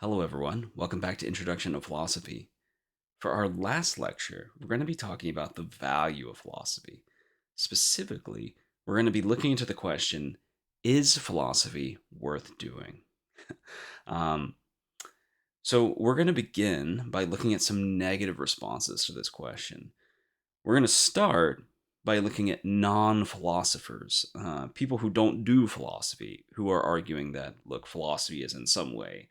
Hello, everyone. Welcome back to Introduction to Philosophy. For our last lecture, we're going to be talking about the value of philosophy. Specifically, we're going to be looking into the question, is philosophy worth doing? um, so, we're going to begin by looking at some negative responses to this question. We're going to start by looking at non philosophers, people who don't do philosophy, who are arguing that, look, philosophy is in some way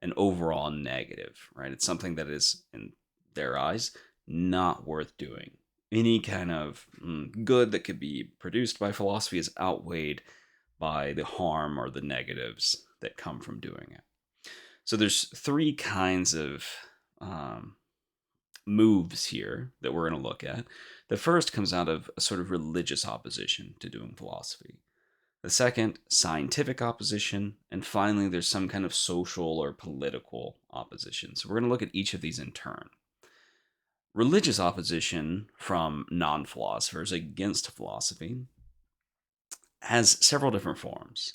an overall negative, right? It's something that is, in their eyes, not worth doing. Any kind of good that could be produced by philosophy is outweighed by the harm or the negatives that come from doing it. So there's three kinds of um, moves here that we're going to look at. The first comes out of a sort of religious opposition to doing philosophy. The second, scientific opposition. And finally, there's some kind of social or political opposition. So we're going to look at each of these in turn. Religious opposition from non philosophers against philosophy has several different forms.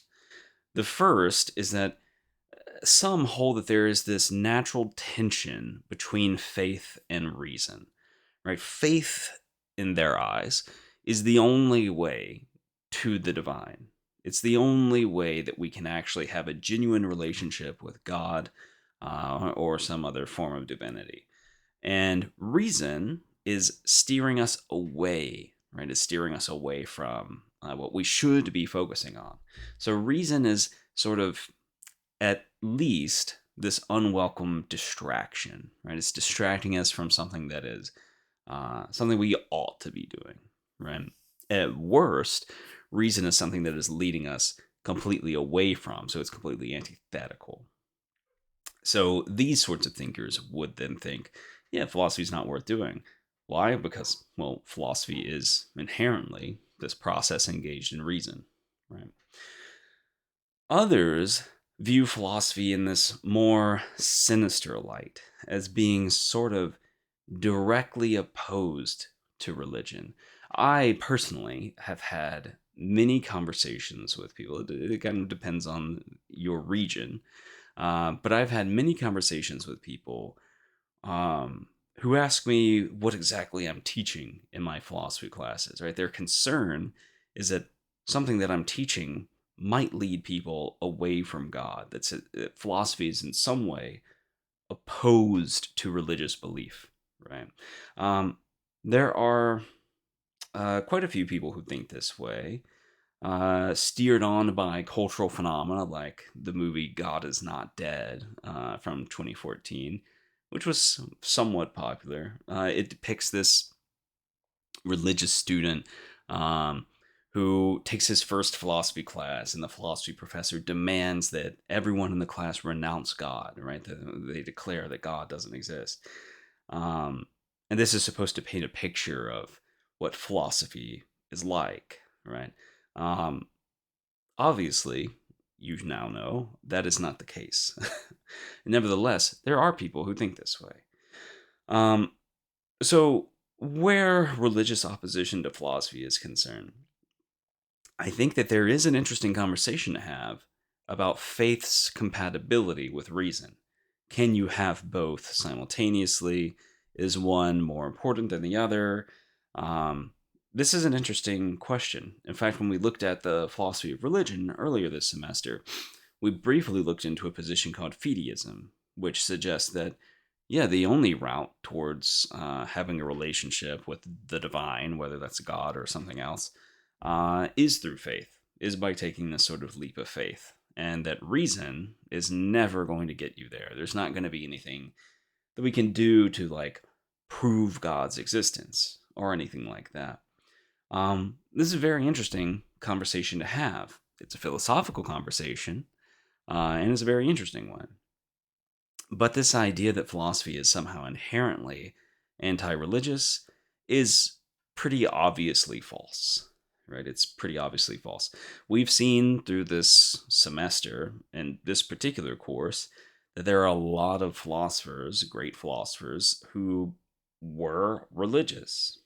The first is that some hold that there is this natural tension between faith and reason, right? Faith, in their eyes, is the only way to the divine. It's the only way that we can actually have a genuine relationship with God or some other form of divinity. And reason is steering us away, right? It's steering us away from what we should be focusing on. So reason is sort of at least this unwelcome distraction, right? It's distracting us from something that is something we ought to be doing, right? At worst, reason is something that is leading us completely away from, so it's completely antithetical. So these sorts of thinkers would then think, yeah, philosophy is not worth doing. Why? Because, well, philosophy is inherently this process engaged in reason, right? Others view philosophy in this more sinister light as being sort of directly opposed to religion. I personally have had many conversations with people. It kind of depends on your region. But I've had many conversations with people um, who ask me what exactly I'm teaching in my philosophy classes, right? Their concern is that something that I'm teaching might lead people away from God, that philosophy is in some way opposed to religious belief, right? Um, there are quite a few people who think this way, steered on by cultural phenomena like the movie God is Not Dead from 2014, which was somewhat popular. It depicts this religious student um, who takes his first philosophy class, and the philosophy professor demands that everyone in the class renounce God, right? They declare that God doesn't exist. Um, and this is supposed to paint a picture of what philosophy is like, right? Um, Obviously, you now know that is not the case. Nevertheless, there are people who think this way. Um, so, where religious opposition to philosophy is concerned, I think that there is an interesting conversation to have about faith's compatibility with reason. Can you have both simultaneously? Is one more important than the other? Um, this is an interesting question. In fact, when we looked at the philosophy of religion earlier this semester, we briefly looked into a position called fideism, which suggests that, yeah, the only route towards having a relationship with the divine, whether that's God or something else, is through faith, is by taking this sort of leap of faith. And that reason is never going to get you there. There's not going to be anything that we can do to like prove God's existence or anything like that. This is a very interesting conversation to have. It's a philosophical conversation, and it's a very interesting one. But this idea that philosophy is somehow inherently anti religious is pretty obviously false, right? It's pretty obviously false. We've seen through this semester and this particular course that there are a lot of philosophers, great philosophers, who were religious.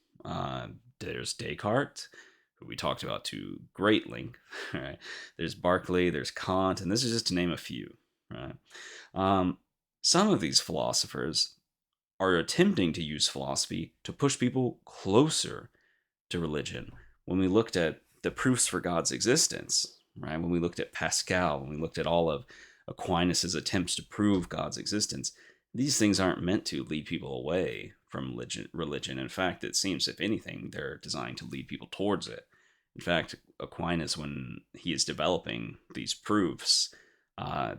There's Descartes, who we talked about to great length, right? There's Berkeley, there's Kant, and this is just to name a few, right? Some of these philosophers are attempting to use philosophy to push people closer to religion. When we looked at the proofs for God's existence, right? When we looked at Pascal, when we looked at all of Aquinas's attempts to prove God's existence, these things aren't meant to lead people away from religion. In fact, it seems, if anything, they're designed to lead people towards it. In fact, Aquinas, when he is developing these proofs,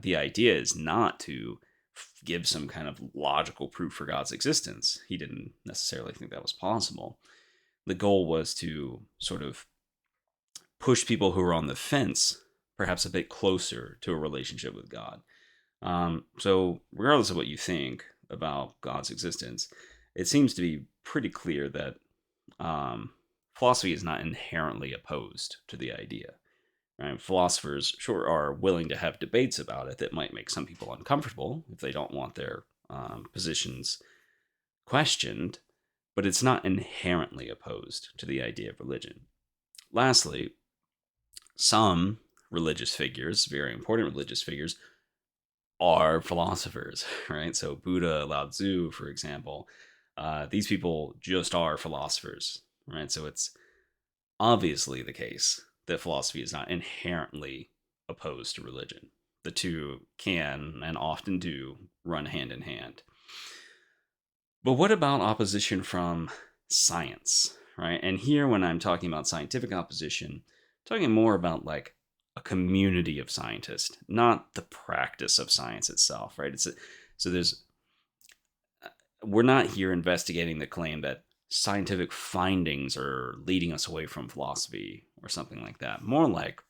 the idea is not to give some kind of logical proof for God's existence. He didn't necessarily think that was possible. The goal was to sort of push people who are on the fence perhaps a bit closer to a relationship with God. So, regardless of what you think about God's existence, it seems to be pretty clear that philosophy is not inherently opposed to the idea. Right? Philosophers sure are willing to have debates about it that might make some people uncomfortable if they don't want their positions questioned, but it's not inherently opposed to the idea of religion. Lastly, some religious figures, very important religious figures, are philosophers, right? So Buddha, Lao Tzu, for example, these people just are philosophers, right? So it's obviously the case that philosophy is not inherently opposed to religion. The two can and often do run hand in hand. But what about opposition from science, right? And here, when I'm talking about scientific opposition, I'm talking more about like a community of scientists, not the practice of science itself, right? So there's we're not here investigating the claim that scientific findings are leading us away from philosophy or something like that. More like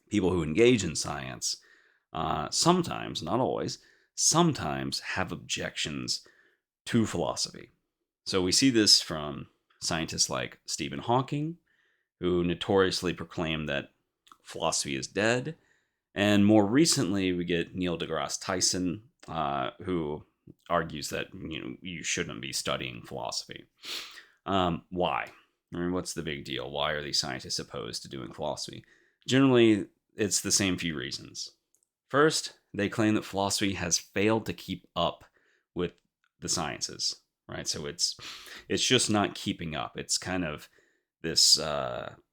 people who engage in science sometimes, not always, sometimes have objections to philosophy. So we see this from scientists like Stephen Hawking, who notoriously proclaimed that philosophy is dead. And more recently, we get Neil deGrasse Tyson, who argues that you shouldn't be studying philosophy. Why? I mean, what's the big deal? Why are these scientists opposed to doing philosophy? Generally, it's the same few reasons. First, they claim that philosophy has failed to keep up with the sciences, right? So it's just not keeping up. It's kind of this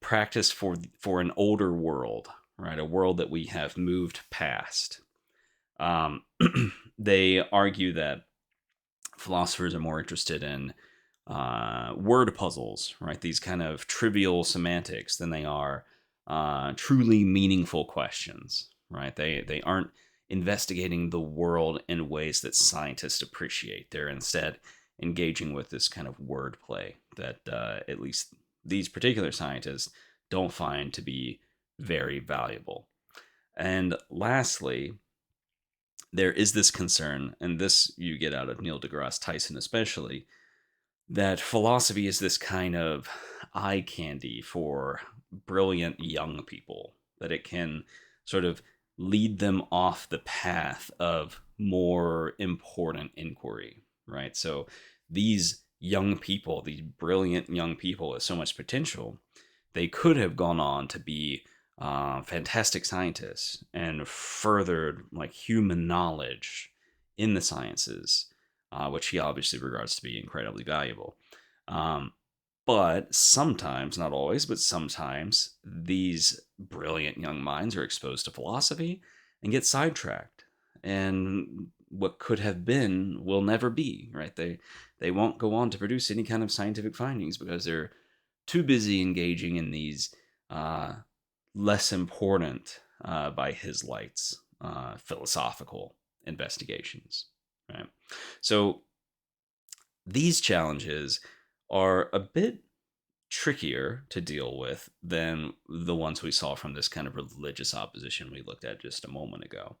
practice for an older world, right? A world that we have moved past. Um, they argue that philosophers are more interested in word puzzles, right? These kind of trivial semantics than they are truly meaningful questions, right? They aren't investigating the world in ways that scientists appreciate. They're instead engaging with this kind of wordplay that at least these particular scientists don't find to be very valuable. And lastly, there is this concern, and this you get out of Neil deGrasse Tyson especially, that philosophy is this kind of eye candy for brilliant young people, that it can sort of lead them off the path of more important inquiry, right? So these young people, these brilliant young people with so much potential, they could have gone on to be fantastic scientists and furthered like human knowledge in the sciences, which he obviously regards to be incredibly valuable. Um, but sometimes, not always, but sometimes these brilliant young minds are exposed to philosophy and get sidetracked. And what could have been will never be, right? They won't go on to produce any kind of scientific findings because they're too busy engaging in these uh, less important, by his lights, philosophical investigations, right? So these challenges are a bit trickier to deal with than the ones we saw from this kind of religious opposition we looked at just a moment ago.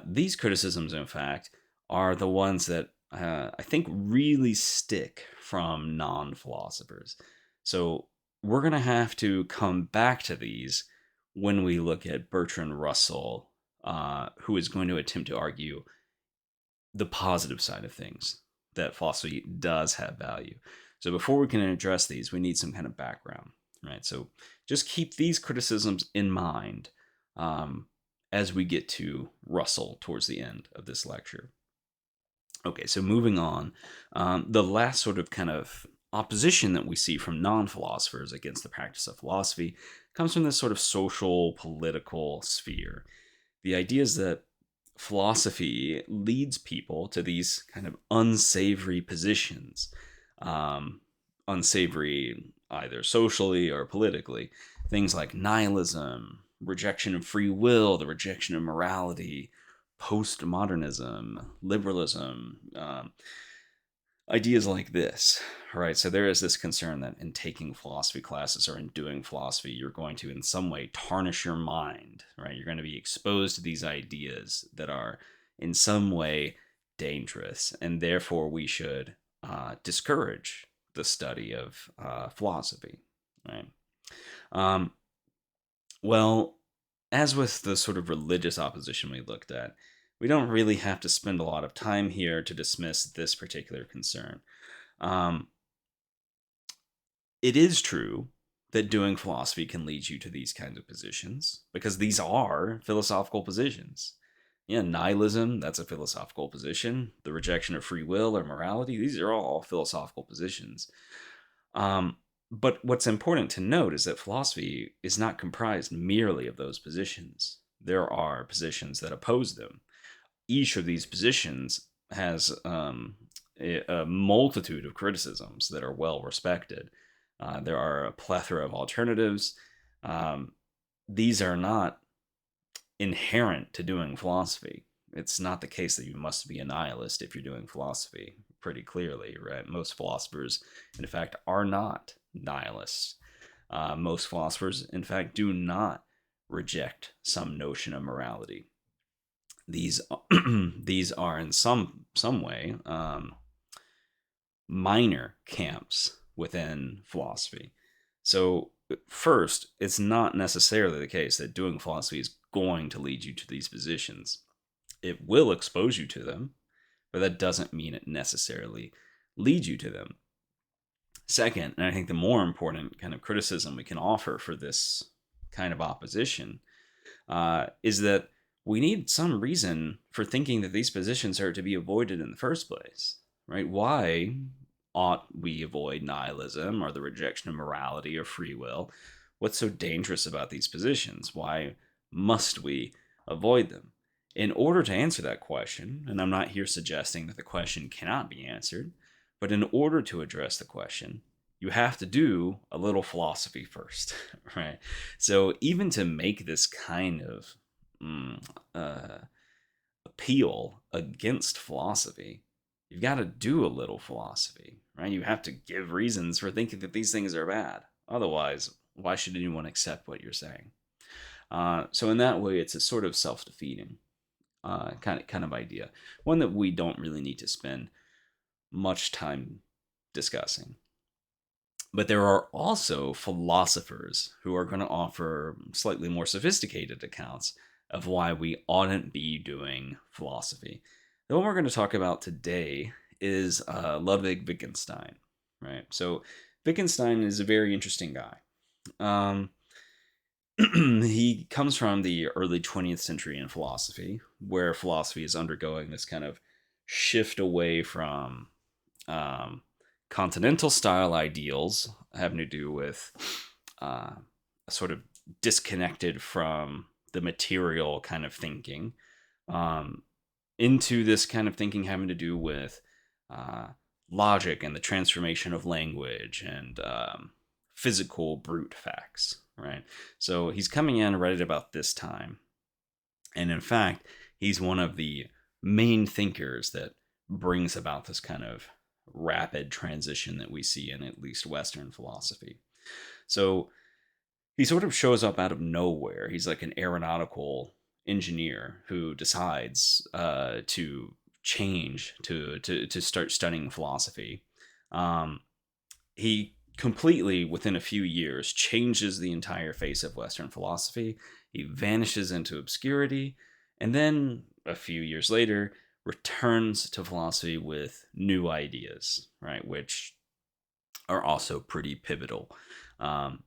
These criticisms, in fact, are the ones that I think really stick from non philosophers. So we're going to have to come back to these when we look at Bertrand Russell, who is going to attempt to argue the positive side of things, that philosophy does have value. So before we can address these, we need some kind of background, right? So just keep these criticisms in mind, um, as we get to Russell towards the end of this lecture. Okay, so moving on, the last sort of kind of opposition that we see from non-philosophers against the practice of philosophy comes from this sort of social, political sphere. The idea is that philosophy leads people to these kind of unsavory positions, um, unsavory either socially or politically. Things like nihilism, rejection of free will, the rejection of morality, postmodernism, liberalism, ideas like this, right? So there is this concern that in taking philosophy classes or in doing philosophy, you're going to in some way tarnish your mind, right? You're going to be exposed to these ideas that are in some way dangerous, and therefore we should discourage the study of philosophy, right? Um, well, as with the sort of religious opposition we looked at, we don't really have to spend a lot of time here to dismiss this particular concern. Um, it is true that doing philosophy can lead you to these kinds of positions because these are philosophical positions. Yeah, nihilism, that's a philosophical position. The rejection of free will or morality, these are all philosophical positions. Um, but what's important to note is that philosophy is not comprised merely of those positions. There are positions that oppose them. Each of these positions has a multitude of criticisms that are well respected. There are a plethora of alternatives. Um, these are not inherent to doing philosophy. It's not the case that you must be a nihilist if you're doing philosophy, pretty clearly, right? Most philosophers, in fact, are not nihilists. Most philosophers, in fact, do not reject some notion of morality. These these are in some way minor camps within philosophy. So first, it's not necessarily the case that doing philosophy is going to lead you to these positions. It will expose you to them, but that doesn't mean it necessarily leads you to them. Second, and I think the more important kind of criticism we can offer for this kind of opposition is that we need some reason for thinking that these positions are to be avoided in the first place, right? Why ought we avoid nihilism or the rejection of morality or free will? What's so dangerous about these positions? Why must we avoid them? In order to answer that question, and I'm not here suggesting that the question cannot be answered, but in order to address the question, you have to do a little philosophy first, right? So even to make this kind of mm, uh, appeal against philosophy, you've got to do a little philosophy, right? You have to give reasons for thinking that these things are bad. Otherwise, why should anyone accept what you're saying? So in that way, it's a sort of self-defeating kind of idea, one that we don't really need to spend much time discussing. But there are also philosophers who are going to offer slightly more sophisticated accounts of why we oughtn't be doing philosophy. The one we're going to talk about today is Ludwig Wittgenstein, right? So Wittgenstein is a very interesting guy. Um, he comes from the early 20th century in philosophy, where philosophy is undergoing this kind of shift away from um, continental style ideals having to do with sort of disconnected from the material kind of thinking um, into this kind of thinking having to do with uh, logic and the transformation of language and physical brute facts, right? So he's coming in right at about this time. And in fact, he's one of the main thinkers that brings about this kind of rapid transition that we see in at least Western philosophy. So he sort of shows up out of nowhere. He's like an aeronautical engineer who decides to change to start studying philosophy. Um, he completely, within a few years, changes the entire face of Western philosophy. He vanishes into obscurity, and then a few years later, returns to philosophy with new ideas, right, which are also pretty pivotal. Um,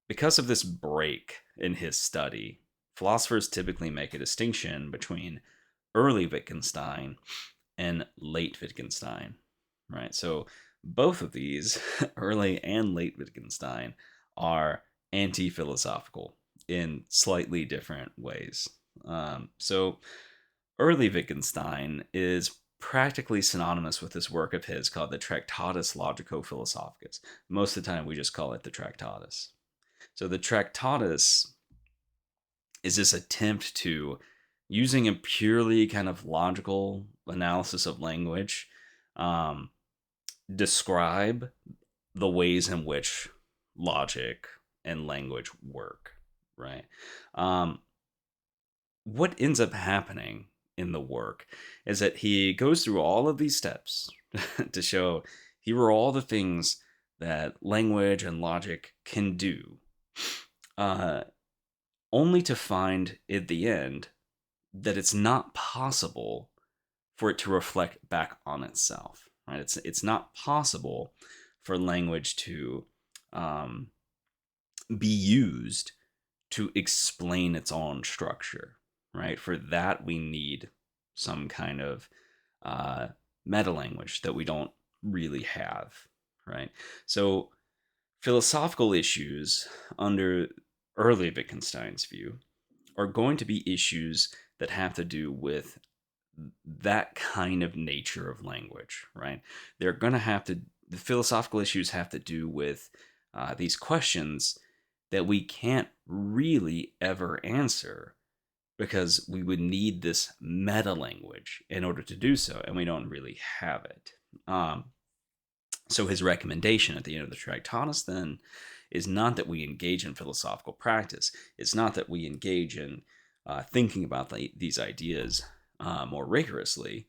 because of this break in his study, philosophers typically make a distinction between early Wittgenstein and late Wittgenstein, right? So both of these, early and late Wittgenstein, are anti-philosophical in slightly different ways. So early Wittgenstein is practically synonymous with this work of his called the Tractatus Logico-Philosophicus. Most of the time, we just call it the Tractatus. So the Tractatus is this attempt to, using a purely kind of logical analysis of language, um, describe the ways in which logic and language work, right? Um, what ends up happening in the work is that he goes through all of these steps to show here are all the things that language and logic can do, uh, only to find at the end that it's not possible for it to reflect back on itself. Right? It's not possible for language to um, be used to explain its own structure. Right? For that, we need some kind of meta language that we don't really have. Right? So philosophical issues under early Wittgenstein's view are going to be issues that have to do with that kind of nature of language, right? They're going to have to, the philosophical issues have to do with these questions that we can't really ever answer because we would need this meta language in order to do so, and we don't really have it. So his recommendation at the end of the Tractatus then is not that we engage in philosophical practice. It's not that we engage in thinking about these ideas more rigorously.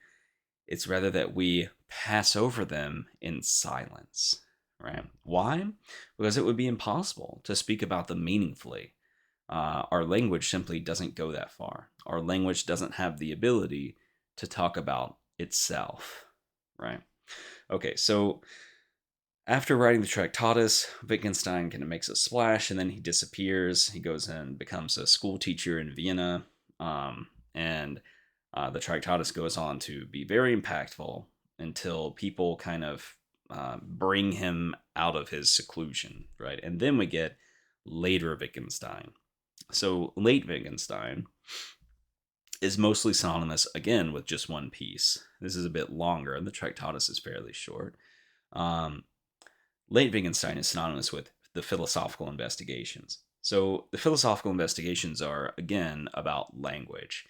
It's rather that we pass over them in silence, right? Why? Because it would be impossible to speak about them meaningfully. Our language simply doesn't go that far. Our language doesn't have the ability to talk about itself, right? Okay, so after writing the Tractatus, Wittgenstein kind of makes a splash and then he disappears. He goes and becomes a school teacher in Vienna. And the Tractatus goes on to be very impactful until people kind of bring him out of his seclusion, right? And then we get later Wittgenstein. So late Wittgenstein is mostly synonymous, again, with just one piece. This is a bit longer, and the Tractatus is fairly short. Late Wittgenstein is synonymous with the philosophical investigations. So the philosophical investigations are, again, about language.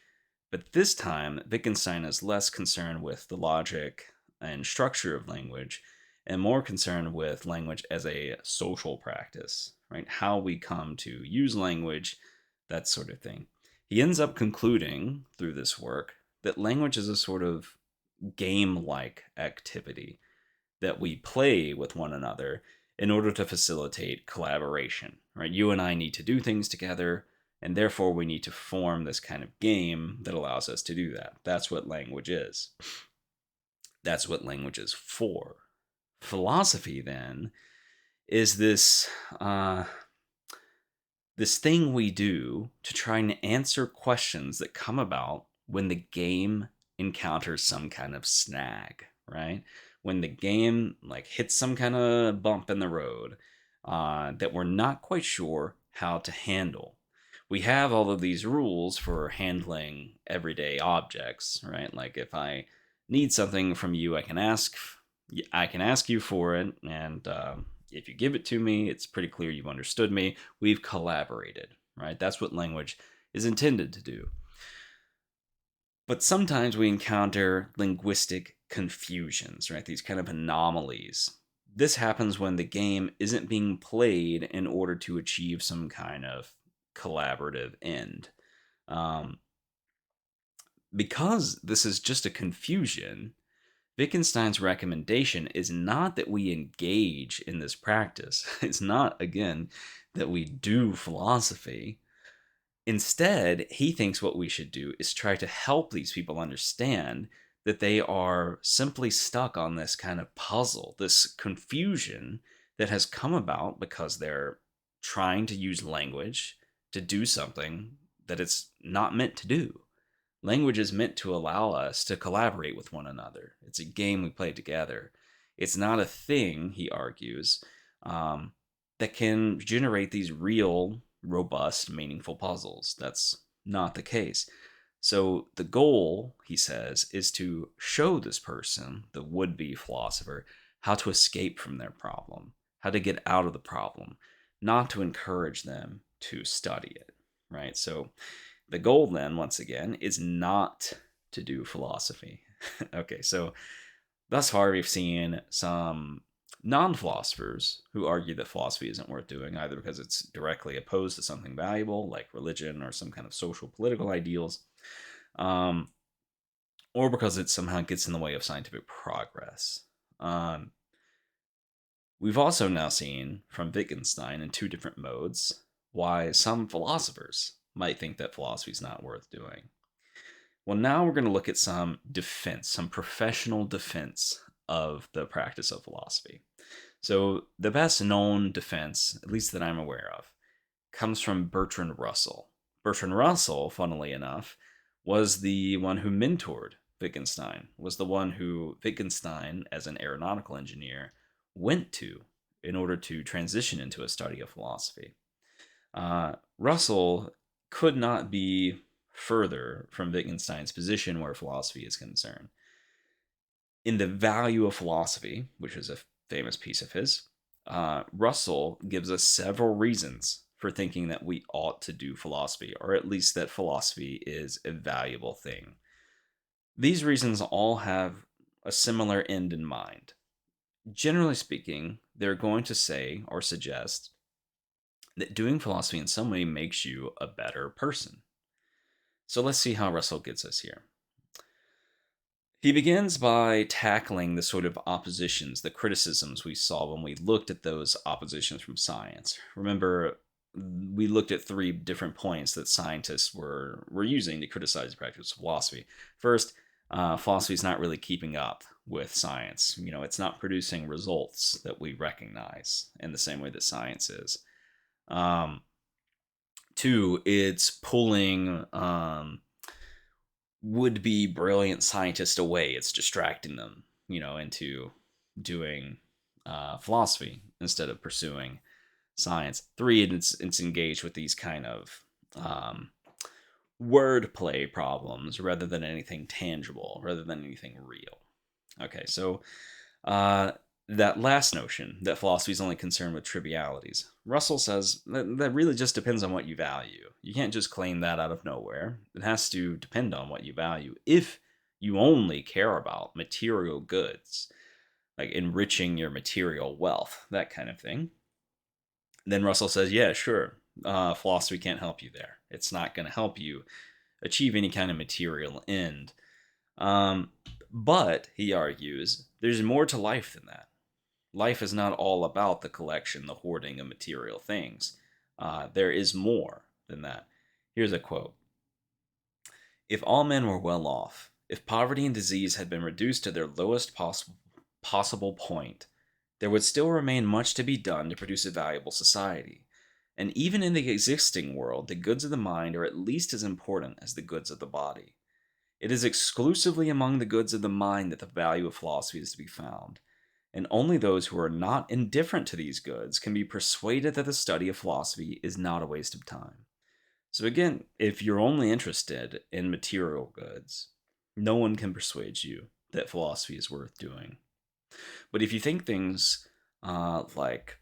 But this time, Wittgenstein is less concerned with the logic and structure of language and more concerned with language as a social practice, right? How we come to use language, that sort of thing. He ends up concluding through this work that language is a sort of game like activity that we play with one another in order to facilitate collaboration, right? You and I need to do things together, and therefore we need to form this kind of game that allows us to do that. That's what language is. That's what language is for. Philosophy, then, is this this thing we do to try and answer questions that come about when the game encounters some kind of snag, right? When the game like hits some kind of bump in the road that we're not quite sure how to handle. We have all of these rules for handling everyday objects, right? Like if I need something from you, I can ask you for it, and if you give it to me, it's pretty clear you've understood me. We've collaborated, right? That's what language is intended to do. But sometimes we encounter linguistic confusions, right? These kind of anomalies. This happens when the game isn't being played in order to achieve some kind of collaborative end. Because this is just a confusion, Wittgenstein's recommendation is not that we engage in this practice. It's not, again, that we do philosophy. Instead, he thinks what we should do is try to help these people understand that they are simply stuck on this kind of puzzle, this confusion that has come about because they're trying to use language to do something that it's not meant to do. Language is meant to allow us to collaborate with one another. It's a game we play together. It's not a thing, he argues, um, that can generate these real, robust, meaningful puzzles. That's not the case. So the goal, he says, is to show this person, the would be philosopher, how to escape from their problem, how to get out of the problem, not to encourage them to study it, right? So the goal, then, once again, is not to do philosophy. Okay, so thus far we've seen some non philosophers who argue that philosophy isn't worth doing, either because it's directly opposed to something valuable, like religion or some kind of social political ideals, um, or because it somehow gets in the way of scientific progress. Um, we've also now seen from Wittgenstein in two different modes why some philosophers might think that philosophy is not worth doing. Well, now we're going to look at some defense, some professional defense of the practice of philosophy. So, the best known defense, at least that I'm aware of, comes from Bertrand Russell. Bertrand Russell, funnily enough, was the one who mentored Wittgenstein, was the one who Wittgenstein, as an aeronautical engineer, went to in order to transition into a study of philosophy. Russell could not be further from Wittgenstein's position where philosophy is concerned. In The Value of Philosophy, which is a famous piece of his, Russell gives us several reasons for thinking that we ought to do philosophy, or at least that philosophy is a valuable thing. These reasons all have a similar end in mind. Generally speaking, they're going to say or suggest that doing philosophy in some way makes you a better person. So let's see how Russell gets us here. He begins by tackling the sort of oppositions, the criticisms we saw when we looked at those oppositions from science. Remember, we looked at three different points that scientists were using to criticize the practice of philosophy. First, philosophy is not really keeping up with science. You know, it's not producing results that we recognize in the same way that science is. Two, it's pulling would be brilliant scientists away. It's distracting them, into doing philosophy instead of pursuing science. Three, it's engaged with these kind of wordplay problems rather than anything tangible, rather than anything real. Okay, so that last notion that philosophy is only concerned with trivialities, Russell says that really just depends on what you value. You can't just claim that out of nowhere. It has to depend on what you value. If you only care about material goods, like enriching your material wealth, that kind of thing, then Russell says, yeah, sure, philosophy can't help you there. It's not going to help you achieve any kind of material end. But, he argues, there's more to life than that. Life is not all about the collection, the hoarding of material things. There is more than that. Here's a quote. If all men were well off, if poverty and disease had been reduced to their lowest possible point, there would still remain much to be done to produce a valuable society. And even in the existing world, the goods of the mind are at least as important as the goods of the body. It is exclusively among the goods of the mind that the value of philosophy is to be found, and only those who are not indifferent to these goods can be persuaded that the study of philosophy is not a waste of time. So again, if you're only interested in material goods, no one can persuade you that philosophy is worth doing. But if you think things like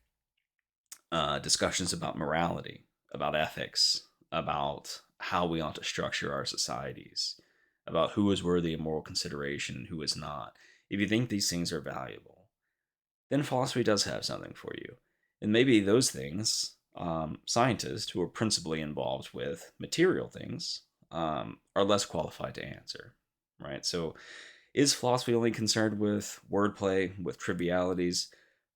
discussions about morality, about ethics, about how we ought to structure our societies, about who is worthy of moral consideration and who is not, if you think these things are valuable, then philosophy does have something for you. And maybe those things, scientists who are principally involved with material things, are less qualified to answer, right? So, is philosophy only concerned with wordplay, with trivialities?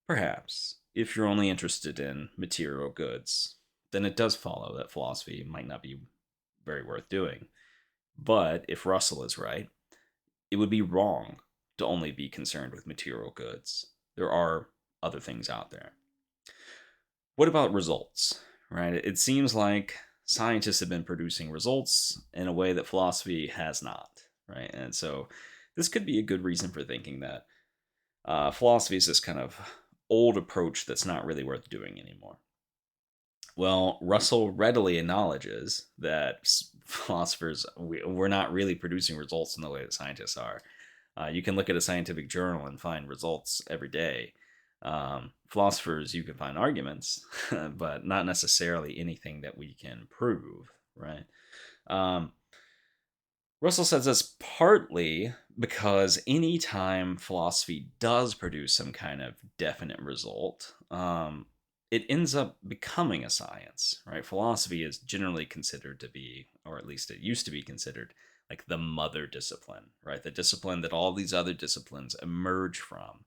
Perhaps. If you're only interested in material goods, then it does follow that philosophy might not be very worth doing. But if Russell is right, it would be wrong to only be concerned with material goods. There are other things out there. What about results, right? It seems like scientists have been producing results in a way that philosophy has not, right? And so this could be a good reason for thinking that philosophy is this kind of old approach that's not really worth doing anymore. Well, Russell readily acknowledges that philosophers, we're not really producing results in the way that scientists are. You can look at a scientific journal and find results every day. Philosophers, you can find arguments, but not necessarily anything that we can prove, right? Um, Russell says this partly because anytime philosophy does produce some kind of definite result, it ends up becoming a science, right? Philosophy is generally considered to be, or at least it used to be considered, like the mother discipline, right? The discipline that all these other disciplines emerge from.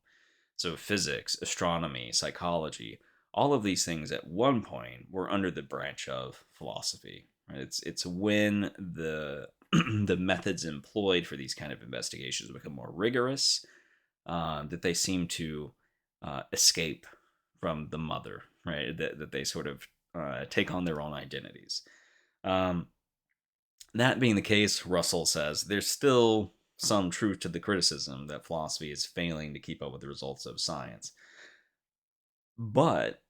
So physics, astronomy, psychology, all of these things at one point were under the branch of philosophy. Right? It's when the the methods employed for these kind of investigations become more rigorous that they seem to escape from the mother, right? That they sort of take on their own identities. Um, that being the case, Russell says there's still some truth to the criticism that philosophy is failing to keep up with the results of science. But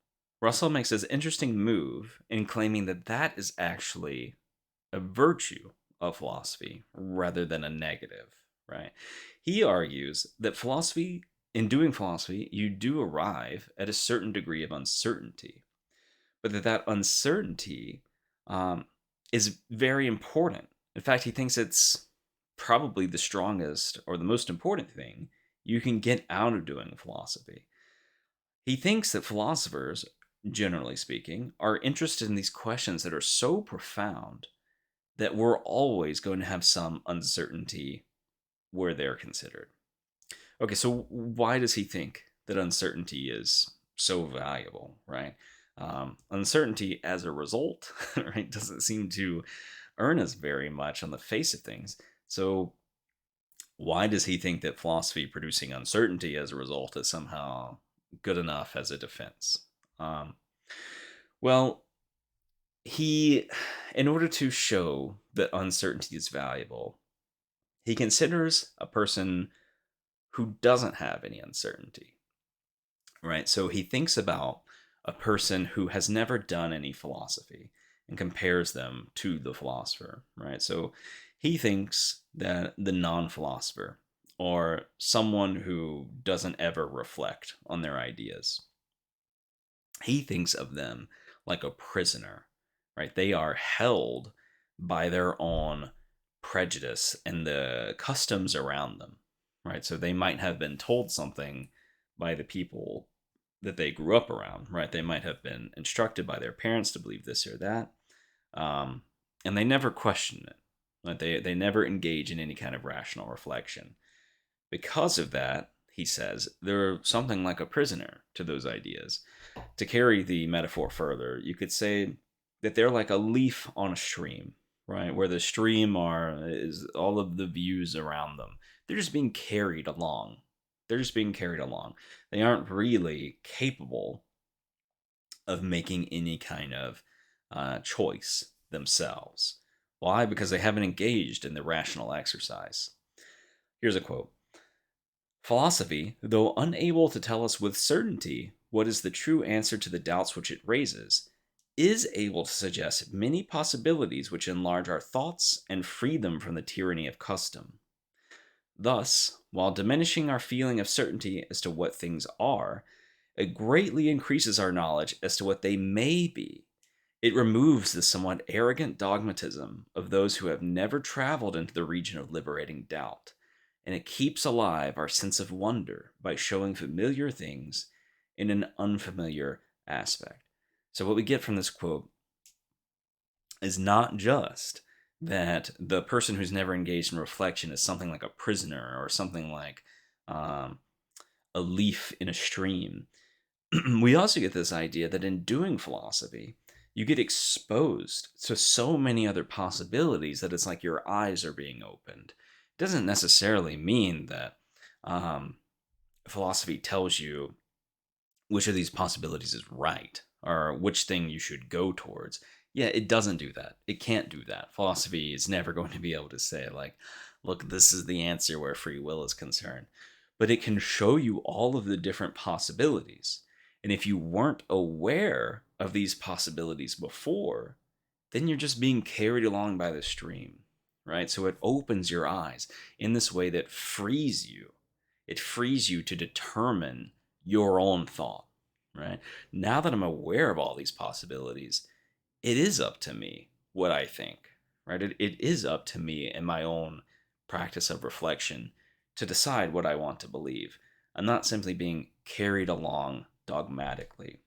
Russell makes this interesting move in claiming that that is actually a virtue of philosophy rather than a negative, right? He argues that philosophy, in doing philosophy, you do arrive at a certain degree of uncertainty, but that uncertainty um, is very important. In fact, he thinks it's probably the strongest or the most important thing you can get out of doing philosophy. He thinks that philosophers, generally speaking, are interested in these questions that are so profound that we're always going to have some uncertainty where they're considered. Okay, so why does he think that uncertainty is so valuable, right? Uncertainty as a result, right, doesn't seem to earn us very much on the face of things. So why does he think that philosophy producing uncertainty as a result is somehow good enough as a defense? Um, well, he, in order to show that uncertainty is valuable, he considers a person who doesn't have any uncertainty, right? So he thinks about a person who has never done any philosophy and compares them to the philosopher, right? So he thinks that the non philosopher or someone who doesn't ever reflect on their ideas, he thinks of them like a prisoner, right? They are held by their own prejudice and the customs around them, right? So they might have been told something by the people that they grew up around, right? They might have been instructed by their parents to believe this or that, um, and they never question it. Right? They never engage in any kind of rational reflection. Because of that, he says, they're something like a prisoner to those ideas. To carry the metaphor further, you could say that they're like a leaf on a stream, right? Where the stream is all of the views around them. They're just being carried along. They're just being carried along. They aren't really capable of making any kind of choice themselves. Why? Because they haven't engaged in the rational exercise. Here's a quote. Philosophy, though unable to tell us with certainty what is the true answer to the doubts which it raises, is able to suggest many possibilities which enlarge our thoughts and free them from the tyranny of custom. Thus, while diminishing our feeling of certainty as to what things are, it greatly increases our knowledge as to what they may be. It removes the somewhat arrogant dogmatism of those who have never traveled into the region of liberating doubt, and it keeps alive our sense of wonder by showing familiar things in an unfamiliar aspect. So, what we get from this quote is not just that the person who's never engaged in reflection is something like a prisoner or something like um, a leaf in a stream. We also get this idea that in doing philosophy, you get exposed to so many other possibilities that it's like your eyes are being opened. It doesn't necessarily mean that um, philosophy tells you which of these possibilities is right or which thing you should go towards. Yeah, it doesn't do that. It can't do that. Philosophy is never going to be able to say, like, look, this is the answer where free will is concerned. But it can show you all of the different possibilities. And if you weren't aware of these possibilities before, then you're just being carried along by the stream, right? So it opens your eyes in this way that frees you. It frees you to determine your own thought, right? Now that I'm aware of all these possibilities, it is up to me what I think, right? It is up to me and my own practice of reflection to decide what I want to believe. I'm not simply being carried along dogmatically.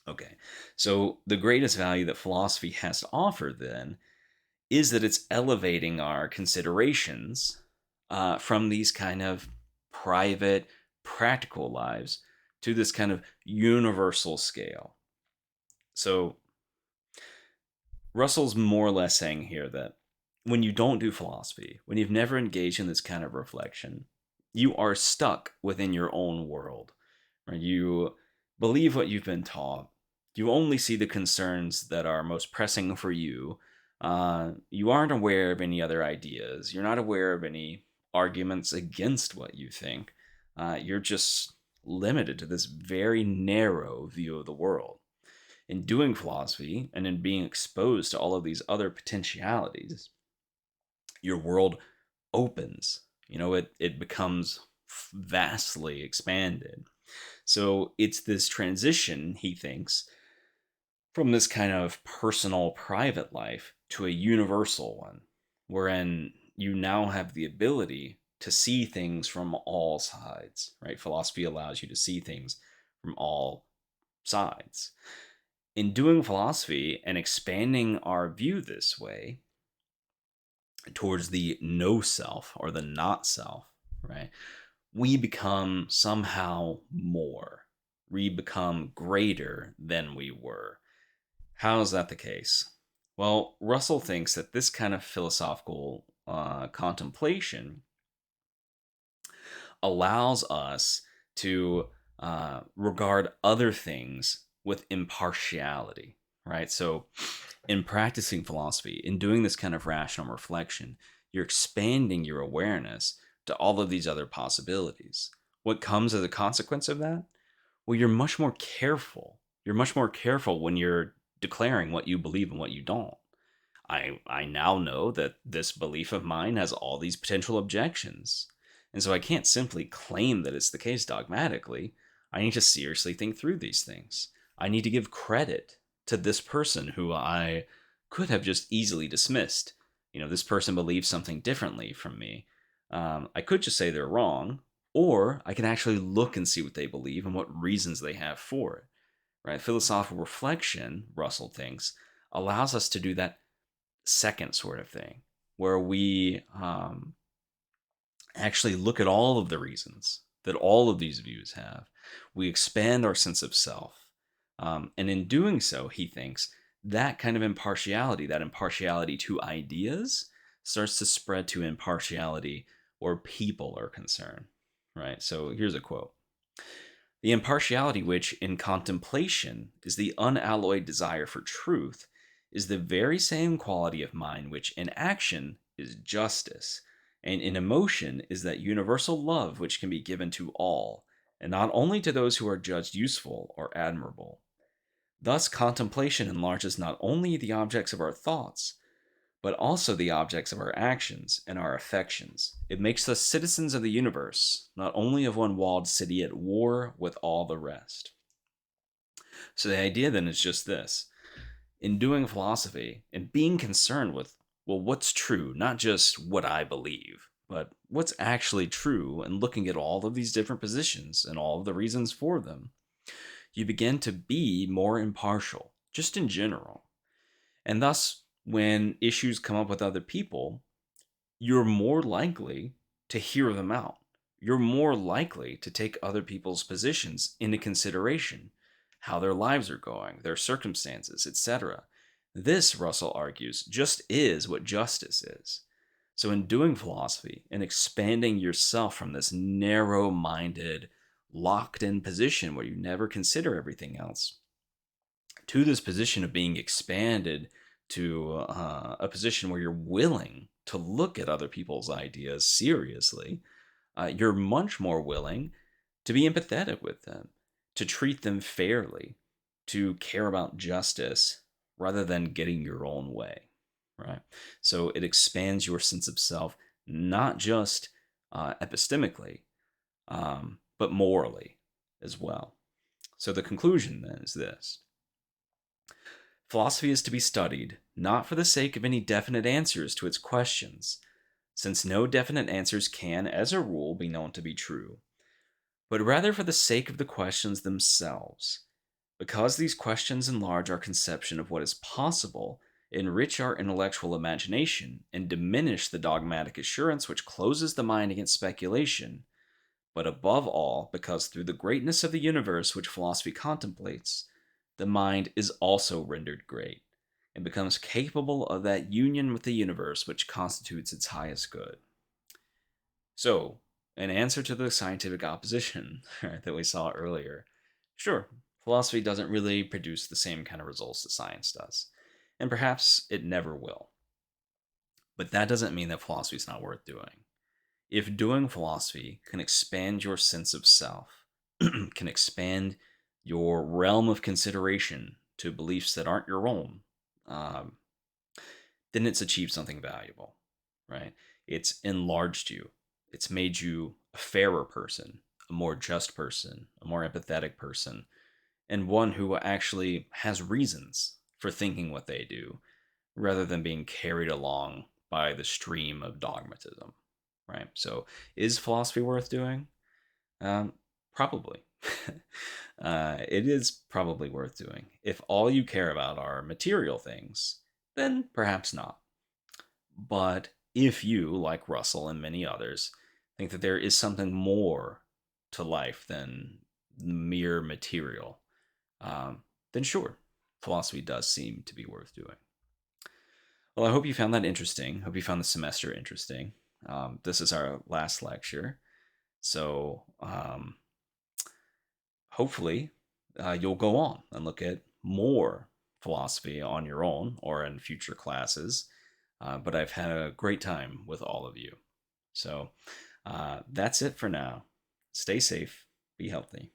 Okay, so the greatest value that philosophy has to offer then is that it's elevating our considerations from these kind of private, practical lives to this kind of universal scale. So Russell's more or less saying here that when you don't do philosophy, when you've never engaged in this kind of reflection, you are stuck within your own world. Right? You believe what you've been taught. You only see the concerns that are most pressing for you. You aren't aware of any other ideas. You're not aware of any arguments against what you think. You're just limited to this very narrow view of the world. In doing philosophy and in being exposed to all of these other potentialities, your world opens. It becomes vastly expanded. So it's this transition, he thinks, from this kind of personal, private life to a universal one, wherein you now have the ability to see things from all sides, right? Philosophy allows you to see things from all sides. In doing philosophy and expanding our view this way towards the no self or the not self, right? We become somehow more. We become greater than we were. How is that the case? Well, Russell thinks that this kind of philosophical contemplation allows us to regard other things with impartiality, right? So, in practicing philosophy, in doing this kind of rational reflection, you're expanding your awareness to all of these other possibilities. What comes as a consequence of that? Well, you're much more careful. You're much more careful when you're declaring what you believe and what you don't. I now know that this belief of mine has all these potential objections. And so I can't simply claim that it's the case dogmatically. I need to seriously think through these things. I need to give credit to this person who I could have just easily dismissed. This person believes something differently from me. I could just say they're wrong, or I can actually look and see what they believe and what reasons they have for it. Right? Philosophical reflection, Russell thinks, allows us to do that second sort of thing, where we actually look at all of the reasons that all of these views have. We expand our sense of self. And in doing so, he thinks that kind of impartiality, that impartiality to ideas, starts to spread to impartiality where people are concerned. Right? So here's a quote. The impartiality which, in contemplation, is the unalloyed desire for truth, is the very same quality of mind which, in action, is justice, and in emotion is that universal love which can be given to all, and not only to those who are judged useful or admirable. Thus, contemplation enlarges not only the objects of our thoughts, but also the objects of our actions and our affections. It makes us citizens of the universe, not only of one walled city at war with all the rest. So the idea then is just this. In doing philosophy and being concerned with, well, what's true, not just what I believe, but what's actually true, and looking at all of these different positions and all of the reasons for them, you begin to be more impartial, just in general. And thus, when issues come up with other people, you're more likely to hear them out. You're more likely to take other people's positions into consideration, how their lives are going, their circumstances, etc. This, Russell argues, just is what justice is. So, in doing philosophy and expanding yourself from this narrow minded, locked in position where you never consider everything else, to this position of being expanded to a position where you're willing to look at other people's ideas seriously, you're much more willing to be empathetic with them, to treat them fairly, to care about justice rather than getting your own way, right? So it expands your sense of self, not just epistemically, but morally as well. So the conclusion then is this: philosophy is to be studied not for the sake of any definite answers to its questions, since no definite answers can, as a rule, be known to be true, but rather for the sake of the questions themselves, because these questions enlarge our conception of what is possible, enrich our intellectual imagination, and diminish the dogmatic assurance which closes the mind against speculation, but above all, because through the greatness of the universe which philosophy contemplates, the mind is also rendered great, and becomes capable of that union with the universe which constitutes its highest good. So, in answer to the scientific opposition right, that we saw earlier, sure, philosophy doesn't really produce the same kind of results that science does, and perhaps it never will. But that doesn't mean that philosophy is not worth doing. If doing philosophy can expand your sense of self, can expand your realm of consideration to beliefs that aren't your own, um, then it's achieved something valuable, right? It's enlarged you. It's made you a fairer person, a more just person, a more empathetic person, and one who actually has reasons for thinking what they do rather than being carried along by the stream of dogmatism, right? So, is philosophy worth doing? Um, Probably. It is probably worth doing. If all you care about are material things, then perhaps not. But if you, like Russell and many others, think that there is something more to life than mere material, then sure, philosophy does seem to be worth doing. Well, I hope you found that interesting. Hope you found the semester interesting. This is our last lecture. So hopefully you'll go on and look at more philosophy on your own or in future classes. But I've had a great time with all of you. So that's it for now. Stay safe, be healthy.